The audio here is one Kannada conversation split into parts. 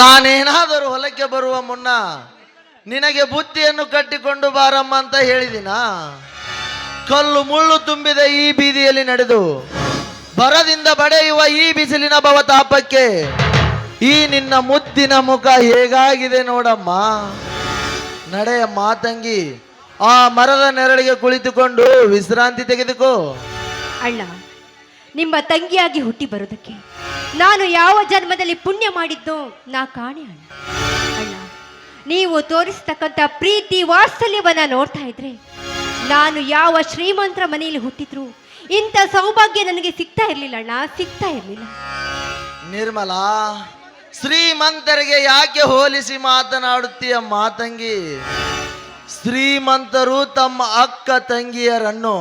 ನಾನೇನಾದರೂ ಹೊಲಕ್ಕೆ ಬರುವ ಮುನ್ನ ನಿನಗೆ ಬುತ್ತಿಯನ್ನು ಕಟ್ಟಿಕೊಂಡು ಬಾರಮ್ಮ ಅಂತ ಹೇಳಿದಿನ? ಕಲ್ಲು ಮುಳ್ಳು ತುಂಬಿದ ಈ ಬೀದಿಯಲ್ಲಿ ನಡೆದು ಬರದಿಂದ ಬಡೆಯುವ ಈ ಬಿಸಿಲಿನ ಭವತಾಪಕ್ಕೆ ಈ ನಿನ್ನ ಮುದ್ದಿನ ಮುಖ ಹೇಗಾಗಿದೆ ನೋಡಮ್ಮ. ನಡೆಯಮ್ಮ ತಂಗಿ, ಆ ಮರದ ನೆರಳಿಗೆ ಕುಳಿತುಕೊಂಡು ವಿಶ್ರಾಂತಿ ತೆಗೆದುಕೋ. ಅಣ್ಣ, ನಿಮ್ಮ ತಂಗಿಯಾಗಿ ಹುಟ್ಟಿ ಬರೋದಕ್ಕೆ ನಾನು ಯಾವ ಜನ್ಮದಲ್ಲಿ ಪುಣ್ಯ ಮಾಡಿದ್ದು ನಾ ಕಾಣೆ ಅಣ್ಣ. ಅಣ್ಣ, ನೀವು ತೋರಿಸ್ತಕ್ಕಂಥ ಪ್ರೀತಿ ವಾತ್ಸಲ್ಯವನ್ನ ನೋಡ್ತಾ ಇದ್ರೆ ನಾನು ಯಾವ ಶ್ರೀಮಂತರ ಮನೆಯಲ್ಲಿ ಹುಟ್ಟಿದ್ರು ಇಂಥ ಸೌಭಾಗ್ಯ ನನಗೆ ಸಿಗ್ತಾ ಇರ್ಲಿಲ್ಲ ಅಣ್ಣ, ಸಿಗ್ತಾ ಇರ್ಲಿಲ್ಲ. ನಿರ್ಮಲಾ, ಶ್ರೀಮಂತರಿಗೆ ಯಾಕೆ ಹೋಲಿಸಿ ಮಾತನಾಡುತ್ತೀಯ ಮಾತಂಗಿ? ಶ್ರೀಮಂತರು ತಮ್ಮ ಅಕ್ಕ ತಂಗಿಯರನ್ನು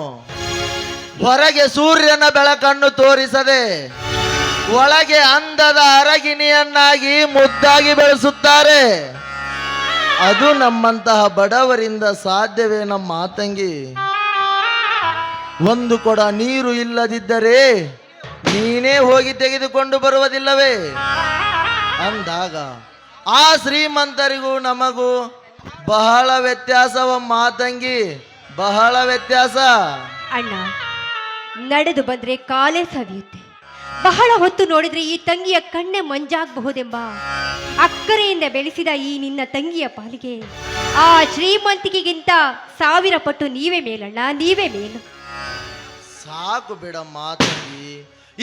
ಹೊರಗೆ ಸೂರ್ಯನ ಬೆಳಕನ್ನು ತೋರಿಸದೆ ಒಳಗೆ ಅಂದದ ಅರಗಿಣಿಯನ್ನಾಗಿ ಮುದ್ದಾಗಿ ಬೆಳೆಸುತ್ತಾರೆ. ಅದು ನಮ್ಮಂತಹ ಬಡವರಿಂದ ಸಾಧ್ಯವೇ ನಮ್ಮ ಮಾತಂಗಿ? ಒಂದು ಕೊಡ ನೀರು ಇಲ್ಲದಿದ್ದರೆ ನೀನೇ ಹೋಗಿ ತೆಗೆದುಕೊಂಡು ಬರುವುದಿಲ್ಲವೇ? ಅಂದಾಗ ಆ ಶ್ರೀಮಂತರಿಗೂ ನಮಗೂ ಬಹಳ ವ್ಯತ್ಯಾಸವ ಮಾತಂಗಿ, ಬಹಳ ವ್ಯತ್ಯಾಸ. ಅಣ್ಣ, ನಡೆದು ಬಂದ್ರೆ ಕಾಲೇ ಸವಿಯುತ್ತೆ, ಬಹಳ ಹೊತ್ತು ನೋಡಿದ್ರೆ ಈ ತಂಗಿಯ ಕಣ್ಣೆ ಮಂಜಾಗಬಹುದೆಂಬ ಅಕ್ಕರೆಯಿಂದ ಬೆಳೆಸಿದ ಈ ನಿನ್ನ ತಂಗಿಯ ಪಾಲಿಗೆ ಆ ಶ್ರೀಮಂತಿಕೆಗಿಂತ 1000 ಪಟ್ಟು ನೀವೇ ಮೇಲಣ್ಣ, ನೀವೇ ಮೇಲು. ಸಾಕು ಬಿಡಮ್ಮ ತಂಗಿ,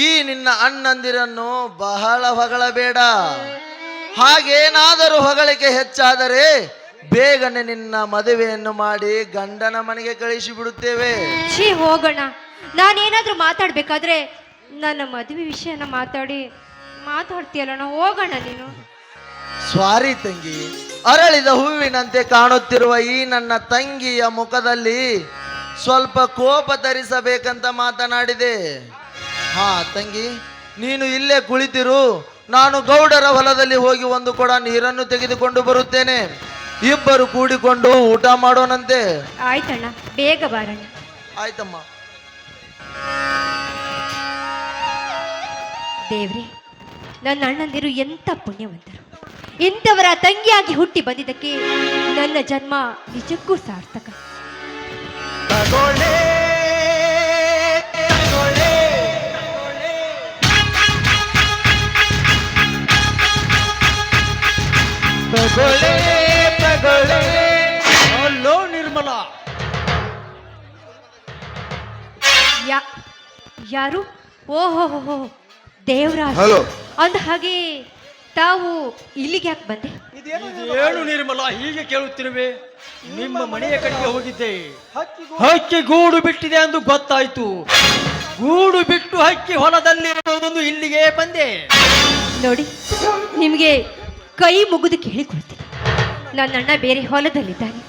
ಈ ನಿನ್ನ ಅಣ್ಣಂದಿರನ್ನು ಬಹಳ ಹೊಗಳಬೇಡ. ಹಾಗೇನಾದರೂ ಹೊಗಳಿಕೆ ಹೆಚ್ಚಾದರೆ ಬೇಗನೆ ನಿನ್ನ ಮದುವೆಯನ್ನು ಮಾಡಿ ಗಂಡನ ಮನೆಗೆ ಕಳಿಸಿ ಬಿಡುತ್ತೇವೆ. ಛೀ, ಹೋಗೋಣ. ನಾನೇನಾದ್ರೂ ಮಾತಾಡ್ಬೇಕಾದ್ರೆ ನನ್ನ ಮದುವೆ ವಿಷಯನ ಮಾತಾಡ್ತೀಯಲ್ಲ, ಹೋಗೋಣ ನೀನು. ಸ್ವಾರಿ ತಂಗಿ, ಅರಳಿದ ಹೂವಿನಂತೆ ಕಾಣುತ್ತಿರುವ ಈ ನನ್ನ ತಂಗಿಯ ಮುಖದಲ್ಲಿ ಸ್ವಲ್ಪ ಕೋಪ ತರಿಸಬೇಕಂತ ಮಾತನಾಡಿದೆ. ಹಾ ತಂಗಿ, ನೀನು ಇಲ್ಲೇ ಕುಳಿತಿರು, ನಾನು ಗೌಡರ ಹೊಲದಲ್ಲಿ ಹೋಗಿ ಒಂದು ಕೊಡ ನೀರನ್ನು ತೆಗೆದುಕೊಂಡು ಬರುತ್ತೇನೆ. ಇಬ್ಬರು ಕೂಡಿಕೊಂಡು ಊಟ ಮಾಡೋಣಂತೆ. ಆಯ್ತಣ್ಣ, ಬೇಗ ಬಾರಣ್ಣ. ಆಯ್ತಮ್ಮ. ದೇವ್ರೆ, ನನ್ನ ಅಣ್ಣಂದಿರು ಎಂತ ಪುಣ್ಯವಂತರು. ಇಂಥವರ ತಂಗಿಯಾಗಿ ಹುಟ್ಟಿ ಬಂದಿದ್ದಕ್ಕೆ ನನ್ನ ಜನ್ಮ ನಿಜಕ್ಕೂ ಸಾರ್ಥಕ. ಹಲೋ ನಿರ್ಮಲಾ. ಯಾರು? ಓಹೋ, ದೇವರಾಜ್. ಅಂದ ಹಾಗೆ ತಾವು ಇಲ್ಲಿಗೆ ಯಾಕೆ ಬಂದೆ? ಇದೇನು ನಿರ್ಮಲಾ ಹೀಗೆ ಕೇಳುತ್ತಿರುವೆ? ನಿಮ್ಮ ಮನೆಯ ಕಡೆಗೆ ಹೋಗಿದ್ದೆ, ಹಕ್ಕಿ ಗೂಡು ಬಿಟ್ಟಿದೆ ಎಂದು ಗೊತ್ತಾಯ್ತು. ಗೂಡು ಬಿಟ್ಟು ಹಕ್ಕಿ ಹೊಲದಲ್ಲಿರುವುದೊಂದು ಇಲ್ಲಿಗೆ ಬಂದೆ. ನೋಡಿ, ನಿಮಗೆ ಕೈ ಮುಗಿದು ಕೇಳಿಕೊಳ್ತೀನಿ, ನನ್ನ ಅಣ್ಣ ಬೇರೆ ಹೊಲದಲ್ಲಿದ್ದಾನೆ.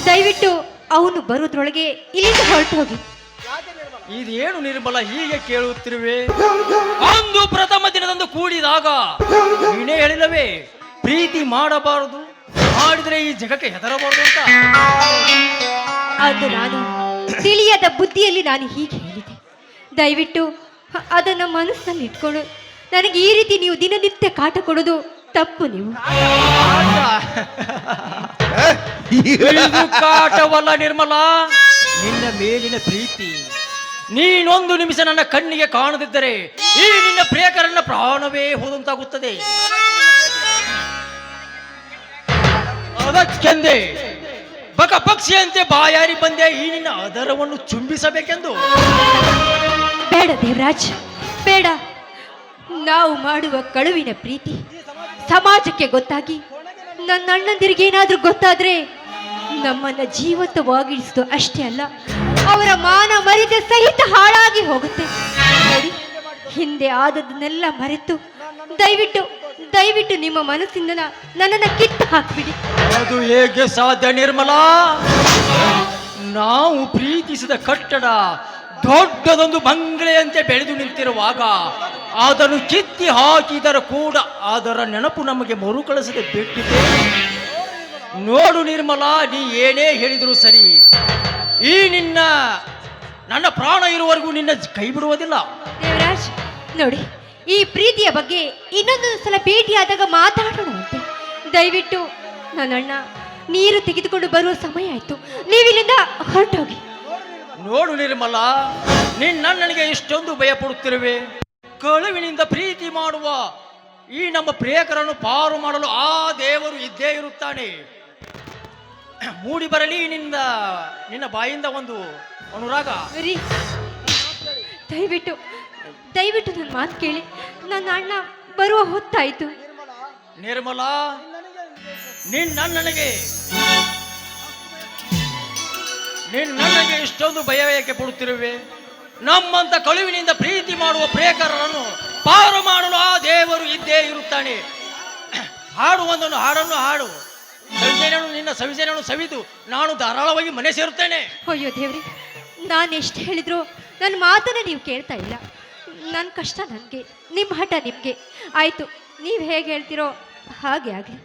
ದಯವಿಟ್ಟು ಅವನು ಬರೋದ್ರೊಳಗೆ ಇಲ್ಲಿಂದ ಹೊರಟು ಹೋಗಿ. ಇದೇನು ನಿರ್ಮಲಾ ಹೀಗೆ ಕೇಳುತ್ತಿರುವೆ? ಅಂದು ಪ್ರಥಮ ದಿನದಂದು ಕೂಡಿದಾಗ ನೀನೇ ಹೇಳಿಲ್ಲವೇ ಪ್ರೀತಿ ಮಾಡಬಾರದು, ಮಾಡಿದ್ರೆ ಈ ಜಗಕ್ಕೆ ಹೆದರಬಾರದು ಅಂತ? ಅದು ನಾನು ತಿಳಿಯದ ಬುದ್ಧಿಯಲ್ಲಿ ನಾನು ಹೀಗೆ ಹೇಳಿದೆ. ದಯವಿಟ್ಟು ಅದನ್ನು ಮನಸ್ಸಲ್ಲಿ ಇಟ್ಕೊಂಡು ನನಗೆ ಈ ರೀತಿ ನೀವು ದಿನನಿತ್ಯ ಕಾಟ ಕೊಡೋದು ತಪ್ಪು. ನೀವು ಇದು ಕಾಟವಲ್ಲ ನಿರ್ಮಲಾ, ನಿನ್ನ ಮೇಲಿನ ಪ್ರೀತಿ. ನೀನೊಂದು ನಿಮಿಷ ನನ್ನ ಕಣ್ಣಿಗೆ ಕಾಣದಿದ್ದರೆ ಈ ನಿನ್ನ ಪ್ರಿಯಕರನ್ನ ಪ್ರಾಣವೇ ಹೋದಂತಾಗುತ್ತದೆ. ಅದಕ್ಕೆಂದೇ ಬಕ ಪಕ್ಷಿಯಂತೆ ಬಾಯಾರಿ ಬಂದೆ ಈ ನಿನ್ನ ಅದರವನ್ನು ಚುಂಬಿಸಬೇಕೆಂದು. ಬೇಡ ದೇವರಾಜ್, ಬೇಡ. ನಾವು ಮಾಡುವ ಕಳುವಿನ ಪ್ರೀತಿ ಸಮಾಜಕ್ಕೆ ಗೊತ್ತಾಗಿ ನನ್ನ ಅಣ್ಣಂದಿರಿಗೆ ಏನಾದ್ರೂ ಗೊತ್ತಾದ್ರೆ ನಮ್ಮನ್ನ ಜೀವಂತವಾಗಿಡಿಸುದು ಅಷ್ಟೇ ಅಲ್ಲ, ಅವರ ಮಾನ ಮರ್ಯಾದೆ ಸಹಿತ ಹಾಳಾಗಿ ಹೋಗುತ್ತೆ. ನೋಡಿ, ಹಿಂದೆ ಆದದನ್ನೆಲ್ಲ ಮರೆತು ದಯವಿಟ್ಟು ನಿಮ್ಮ ಮನಸ್ಸಿಂದ ನನ್ನನ್ನು ಕಿತ್ತು ಹಾಕ್ಬಿಡಿ. ಅದು ಹೇಗೆ ಸಾಧ್ಯ ನಿರ್ಮಲಾ? ನಾವು ಪ್ರೀತಿಸಿದ ಕಟ್ಟಡ ದೊಡ್ಡದೊಂದು ಬಂಗಲೆಯಂತೆ ಬೆಳೆದು ನಿಂತಿರುವಾಗ ಅದನ್ನು ಕಿತ್ತಿ ಹಾಕಿದರೂ ಕೂಡ ಅದರ ನೆನಪು ನಮಗೆ ಮರುಕಳಿಸದೆ ಬಿಟ್ಟಿದೆ. ನೋಡು ನಿರ್ಮಲಾ, ನೀ ಏನೇ ಹೇಳಿದ್ರು ಸರಿ, ಈ ನನ್ನ ಪ್ರಾಣ ಇರುವವರೆಗೂ ನಿನ್ನ ಕೈ ಬಿಡುವುದಿಲ್ಲ. ದೇವರಾಜ್, ನೋಡಿ, ಈ ಪ್ರೀತಿಯ ಬಗ್ಗೆ ಇನ್ನೊಂದು ಸಲ ಭೇಟಿಯಾದಾಗ ಮಾತಾಡೋಣ. ದಯವಿಟ್ಟು ನನ್ನ ಅಣ್ಣ ನೀರು ತೆಗೆದುಕೊಂಡು ಬರುವ ಸಮಯ ಆಯ್ತು, ನೀವಿಲ್ಲಿಂದ ಹೊರಟೋಗಿ. ನೋಡು ನಿರ್ಮಲ, ನನಗೆ ಇಷ್ಟೊಂದು ಭಯ ಪಡುತ್ತಿರುವೆ. ಕಳುವಿನಿಂದ ಪ್ರೀತಿ ಮಾಡುವ ಈ ನಮ್ಮ ಪ್ರಿಯಕರನ್ನು ಪಾರು ಮಾಡಲು ಆ ದೇವರು ಇದ್ದೇ ಇರುತ್ತಾನೆ. ಮೂಡಿ ಬರಲಿ ನಿನ್ನ ಬಾಯಿಂದ ಒಂದು ಅನುರಾಗ. ರೀ, ದಯವಿಟ್ಟು ದಯವಿಟ್ಟು ನನ್ನ ಮಾತು ಕೇಳಿ. ನನ್ನ ಅಣ್ಣ ಬರುವ ಹೊತ್ತಾಯ್ತು. ನಿರ್ಮಲ, ನನಗೆ ಇಷ್ಟೊಂದು ಭಯ ಏಕೆ ಪಡುತ್ತಿರುವೆ? ನಮ್ಮಂತ ಕಳುವಿನಿಂದ ಪ್ರೀತಿ ಮಾಡುವ ಪ್ರೇಕರರನ್ನು ಪಾರು ಮಾಡಲು ಆ ದೇವರು ಇದ್ದೇ ಇರುತ್ತಾನೆ. ಹಾಡು ಒಂದನ್ನು ಹಾಡನ್ನು ಹಾಡು. ನಿನ್ನ ಸವಿಸೇನನ್ನು ಸವಿದು ನಾನು ಧಾರಾಳವಾಗಿ ಮನೆ ಸೇರುತ್ತೇನೆ. ಅಯ್ಯೋ ದೇವ್ರಿ, ನಾನು ಎಷ್ಟು ಹೇಳಿದ್ರು ನನ್ನ ಮಾತನ್ನ ನೀವು ಕೇಳ್ತಾ ಇಲ್ಲ. ನನ್ನ ಕಷ್ಟ ನನಗೆ, ನಿಮ್ಮ ಹಠ ನಿಮಗೆ. ಆಯಿತು, ನೀವು ಹೇಗೆ ಹೇಳ್ತೀರೋ ಹಾಗೆ ಆಗಲಿ.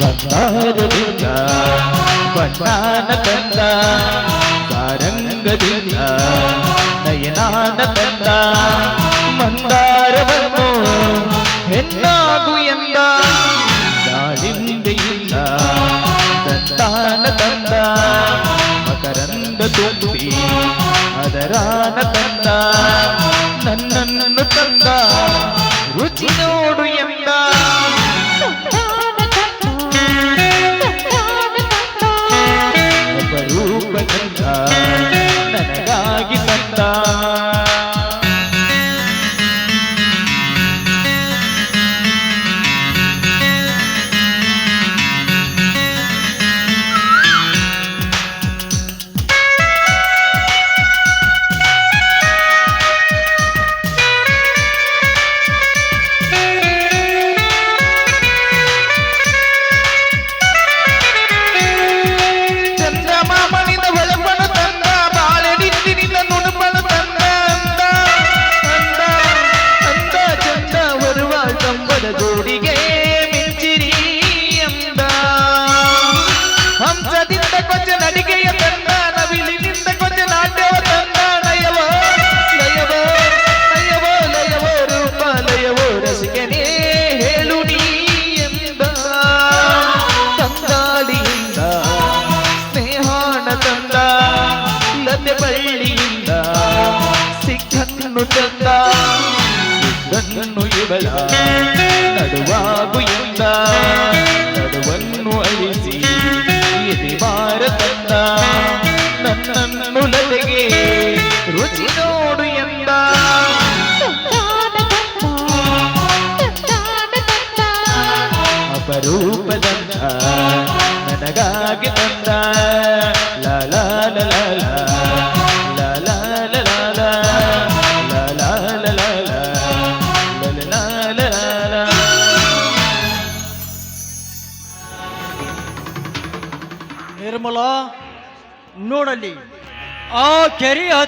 ಬಂಗಾರದಿಂದ ಬಣ್ಣಾನ ತಂದ, ಸಾರಂಗದಿಂದ ನಯನಾನ ತಂದ, ಮಂದಾರವನ್ನು ಹೆಣ್ಣಾಗು ಎಂದ, ದಾಳಿಂಬೆಯಿಂದ ಸಂತಾನ ತಂದ, ಮಕರಂದ ತುಂಬಿ ಅದರಾನ ತಂದ, ನನ್ನನ್ನು ತಂದ ರುಚಿ ನೋಡು ಎಂದ. ಅಪರೂಪದಿಂದ ನನಗಾಗಿ ತಂದ, ಜೋಡಿಗೆ ಮಿಂಚಿರಿ ಎಂದ. ಹಂಸದಿಂದ ಕೊಂಚ ನಡಿಗೆಯ ತಂದ, ನವಿಲಿನಿಂದ ಕೊಂಚ ನಾಟ್ಯವ ತಂದ, ನಯವೋ ಲಯವೋ ನಯವೋ ಲಯವೋ ರೂಪ ಲಯವೋ ರಸಿಕನೇ ಹೇಳು ನೀ ಎಂದ. ತಂಗಾಳಿಯಿಂದ ಸ್ನೇಹಾನ ತಂದ, ಲತೆ ಬಳ್ಳಿಯಿಂದ ಸಿಕ್ಕನ್ನು ತಂದ, ಸಿಕ್ಕನ್ನು ಇವಳ ನಡುವಾಗು ಎಂದ, ನಡುವನ್ನು ಅಳಿಸಿ ಎದೆ ಬಾರ ತಂದ, ನನ್ನನ್ನು ಲತೆಗೆ ರುಚಿ ನೋಡು ಎಂದ. ಅಪರೂಪದಂತ ನನಗಾಗಿ ತಂದ, ಲಾ ಲಾ ಲಾ ಲಾ ಲಾ ಲಾ ಲಾ ಲಾ ಲಾ ಲಾ ಲಾ ಲಾ ಲಾ. ನಿರ್ಮಲ, ನೋಡಲಿ ಆ ಕೆರೆಯ